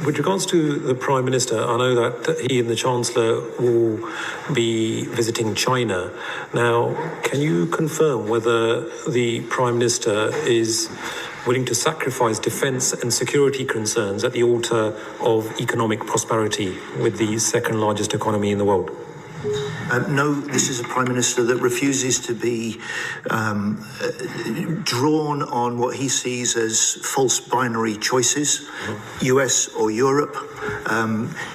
with regards to the Prime Minister, I know that he and the Chancellor will be visiting China. Now, can you confirm whether the Prime Minister is willing to sacrifice defence and security concerns at the altar of economic prosperity with the second largest economy in the world? No, this is a Prime Minister that refuses to be drawn on what he sees as false binary choices, US or Europe,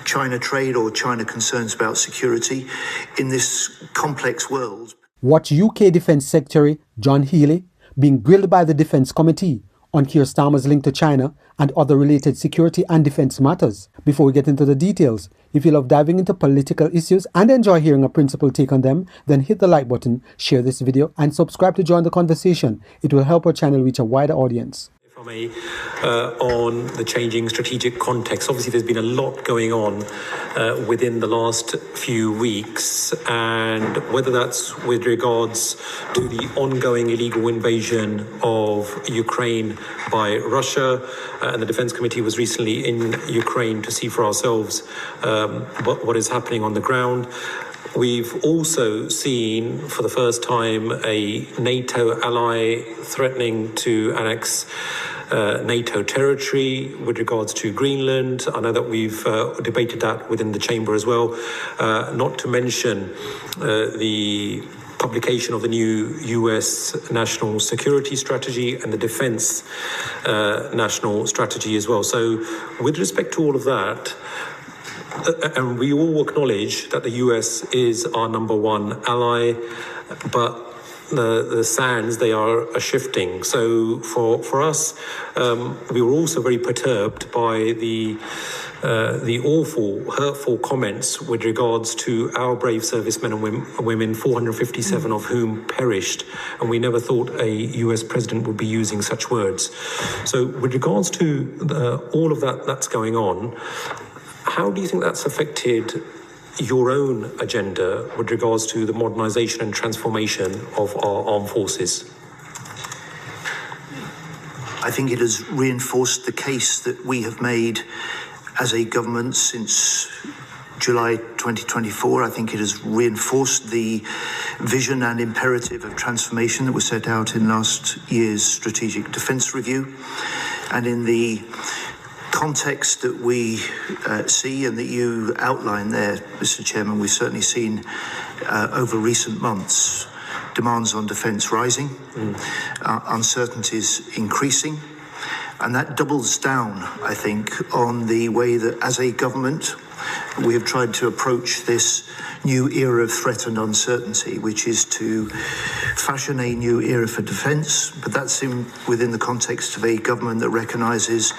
China trade or China concerns about security in this complex world. Watch UK Defence Secretary John Healey being grilled by the Defence Committee on Keir Starmer's link to China and other related security and defence matters. Before we get into the details, if you love diving into political issues and enjoy hearing a principled take on them, then hit the like button, share this video, and subscribe to join the conversation. It will help our channel reach a wider audience. If I may, on the changing strategic context, obviously there's been a lot going on within the last few weeks, and whether that's with regards to the ongoing illegal invasion of Ukraine by Russia, and the Defence Committee was recently in Ukraine to see for ourselves what is happening on the ground. We've also seen for the first time a NATO ally threatening to annex NATO territory with regards to Greenland. I know that we've debated that within the chamber as well, not to mention the publication of the new US national security strategy and the defense national strategy as well. So with respect to all of that, and we all acknowledge that the US is our number one ally, but the sands, they are shifting. So for us, we were also very perturbed by the awful, hurtful comments with regards to our brave servicemen and women, 457 of whom perished, and we never thought a US president would be using such words. So with regards to all of that's going on, how do you think that's affected your own agenda with regards to the modernisation and transformation of our armed forces? I think it has reinforced the case that we have made as a government since July 2024. I think it has reinforced the vision and imperative of transformation that was set out in last year's Strategic Defence Review. And in the context that we see and that you outline there, Mr. Chairman, we've certainly seen over recent months demands on defence rising, uncertainties increasing, and that doubles down, I think, on the way that as a government we have tried to approach this new era of threat and uncertainty, which is to fashion a new era for defence, but that's within the context of a government that recognises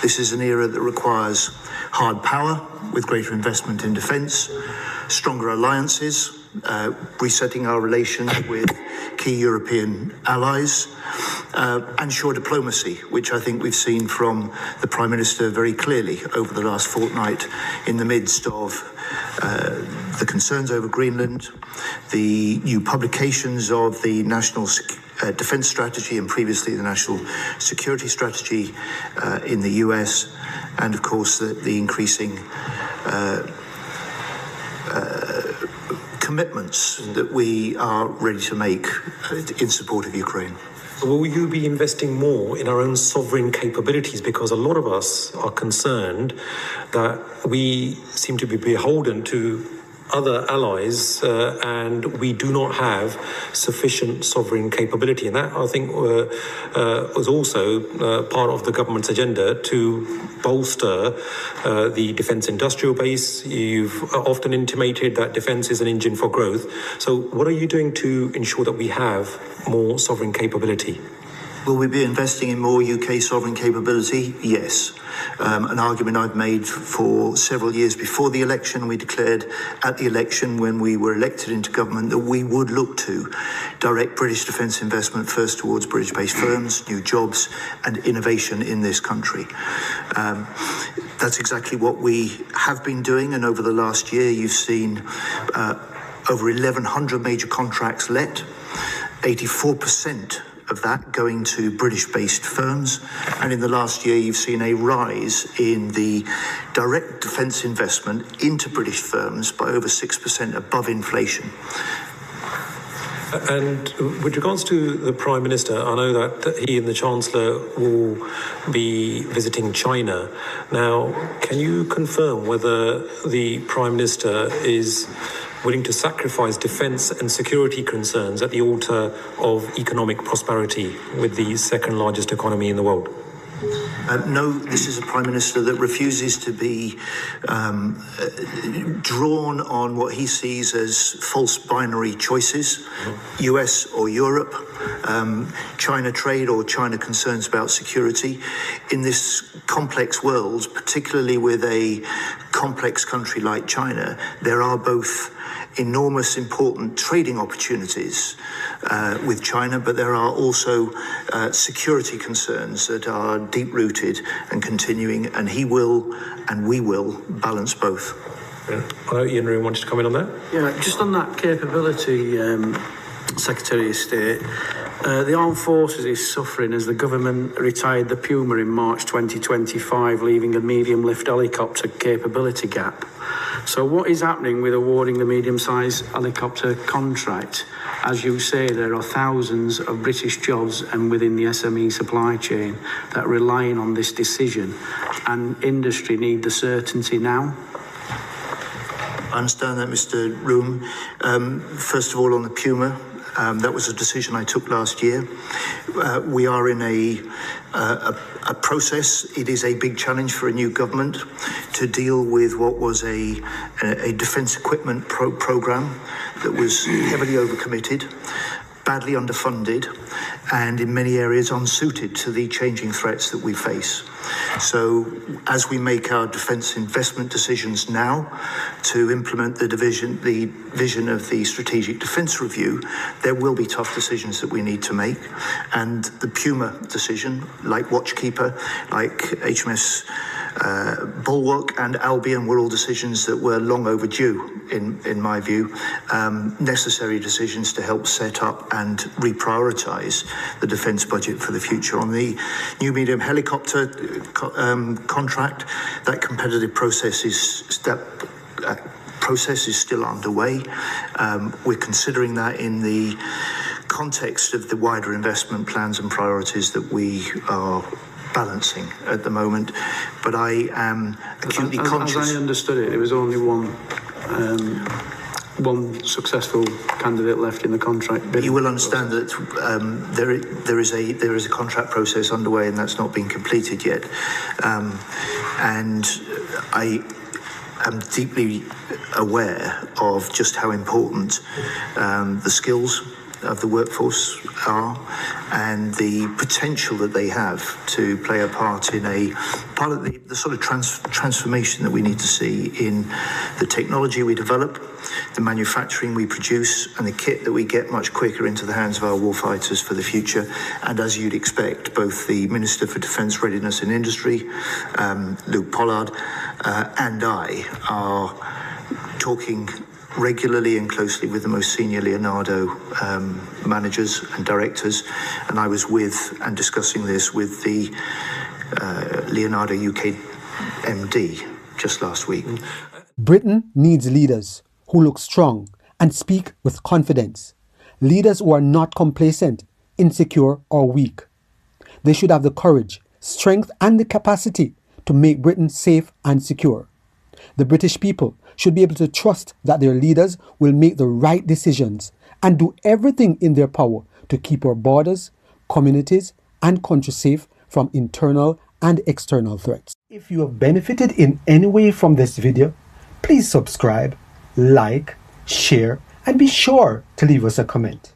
this is an era that requires hard power with greater investment in defence, stronger alliances, resetting our relations with key European allies, and sure diplomacy, which I think we've seen from the Prime Minister very clearly over the last fortnight in the midst of the concerns over Greenland, the new publications of the National Defence Strategy and previously the National Security Strategy in the US, and of course the increasing commitments that we are ready to make in support of Ukraine. Will you be investing more in our own sovereign capabilities? Because a lot of us are concerned that we seem to be beholden to other allies and we do not have sufficient sovereign capability. And that, I think, was also part of the government's agenda to bolster the defence industrial base. You've often intimated that defence is an engine for growth. So what are you doing to ensure that we have more sovereign capability? Will we be investing in more UK sovereign capability? Yes. An argument I've made for several years before the election. We declared at the election when we were elected into government that we would look to direct British defence investment first towards British-based firms, new jobs and innovation in this country. That's exactly what we have been doing, and over the last year you've seen over 1,100 major contracts let, 84% of that going to British-based firms. And in the last year, you've seen a rise in the direct defence investment into British firms by over 6% above inflation. And with regards to the Prime Minister, I know that he and the Chancellor will be visiting China. Now, can you confirm whether the Prime Minister is willing to sacrifice defence and security concerns at the altar of economic prosperity with the second largest economy in the world? No, this is a Prime Minister that refuses to be drawn on what he sees as false binary choices, US or Europe, China trade or China concerns about security. In this complex world, particularly with a complex country like China, there are both enormous important trading opportunities with China, but there are also security concerns that are deep-rooted and continuing, and he will and we will balance both. Yeah. I know Ian Room wanted to comment on that. Yeah, just on that capability, Secretary of State, the Armed Forces is suffering as the government retired the Puma in March 2025, leaving a medium-lift helicopter capability gap. So what is happening with awarding the medium-sized helicopter contract? As you say, there are thousands of British jobs and within the SME supply chain that are relying on this decision, and industry need the certainty now. I understand that, Mr. Room. First of all, on the Puma, that was a decision I took last year. We are in a process. It is a big challenge for a new government to deal with what was a defence equipment programme that was heavily overcommitted, badly underfunded, and in many areas unsuited to the changing threats that we face. So as we make our defence investment decisions now to implement the vision of the Strategic Defence Review, there will be tough decisions that we need to make. And the Puma decision, like Watchkeeper, like HMS Bulwark and Albion, were all decisions that were long overdue, in my view, necessary decisions to help set up and reprioritise the defence budget for the future. On the new medium helicopter contract, that competitive process is still underway. We're considering that in the context of the wider investment plans and priorities that we are balancing at the moment, but I am acutely conscious. As I understood it, there was only one successful candidate left in the contract. You will understand that there is a contract process underway, and that's not been completed yet. And I am deeply aware of just how important the skills of the workforce are, and the potential that they have to play a part in part of the sort of transformation that we need to see in the technology we develop, the manufacturing we produce, and the kit that we get much quicker into the hands of our warfighters for the future. And as you'd expect, both the Minister for Defence Readiness and Industry, Luke Pollard, and I are talking regularly and closely with the most senior Leonardo managers and directors, and I was discussing this with the Leonardo UK MD just last week. Britain needs leaders who look strong and speak with confidence. Leaders who are not complacent, insecure, or weak. They should have the courage, strength, and the capacity to make Britain safe and secure. The British people should be able to trust that their leaders will make the right decisions and do everything in their power to keep our borders, communities, and country safe from internal and external threats. If you have benefited in any way from this video, please subscribe, like, share, and be sure to leave us a comment.